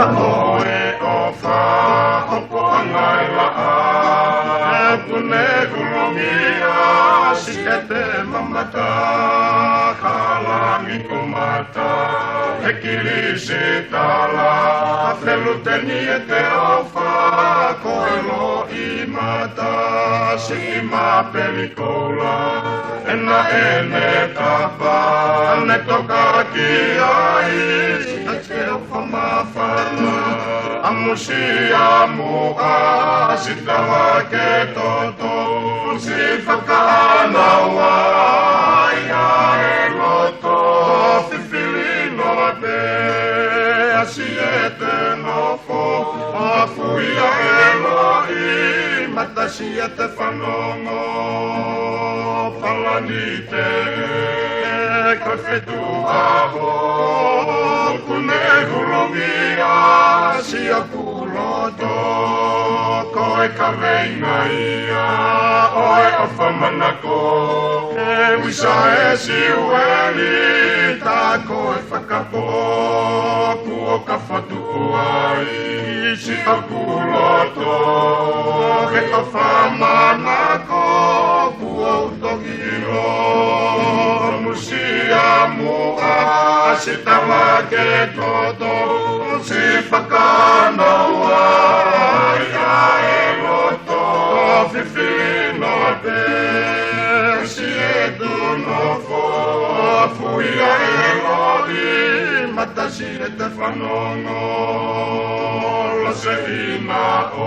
oe o wha hopo angai la'a. E pune kulomia si e te mamata. Kalangi kumata, e kilisi tala. A whelu te ni e te ofa, koe lo i mata. Si i ma pelikola, e na e ne tapa. Ne toka ki ai, si a te ofa mawhana. A musi a mua, si tawa ke toto. Si whakaana wai ai loto. Fifilino te, asi e te nofo. A fuia Eloi, matasi e te whanongo. Palanite, koe whetu aho. Kune hulongia, si a kuloto. Koe ka reinga ia, oe o whamanako. E wisa e si ueli, tā koe whakapo. Kuo ka whatu ai, si a kuloto. He ka whamanako, kuo utogiro. Musia mua, si tawa ke toto. Si whakana wai ai loto. Fifino te, si e dunofo. Fuia Eloi, matasi e te whanongo. Lase ina o,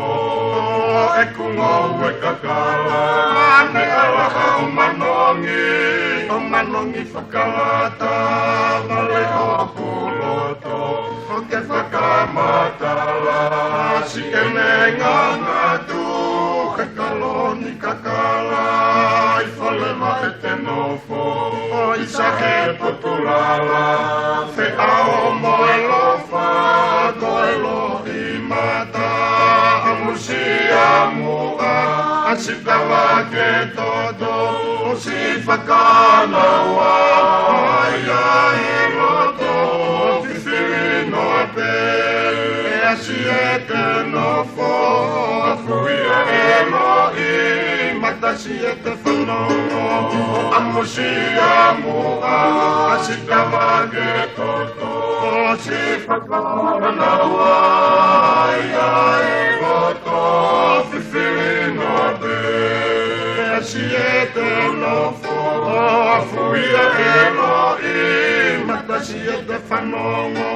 e kungo e kakala. Ne alaha o manongi, o manongi whakalata. Male o kuloto, o ke whakamatala. Si e nenga ngatu, he kaloni kakala. I whalewa e te nofo, o isa he potulala. Fe ao moe lofa, koe lo i mata. A musi a mua, a si tawa ke todo. O si whakana wai ai loto. Fifilino te, e asi e te nofo. A fuia Eloi, matasi e te whanongo. A musi a mua, a si tawa ke toto. O si whakana wai ai loto. Fifilino te, e asi e te nofo. A fuia Eloi, matasi e te whanongo.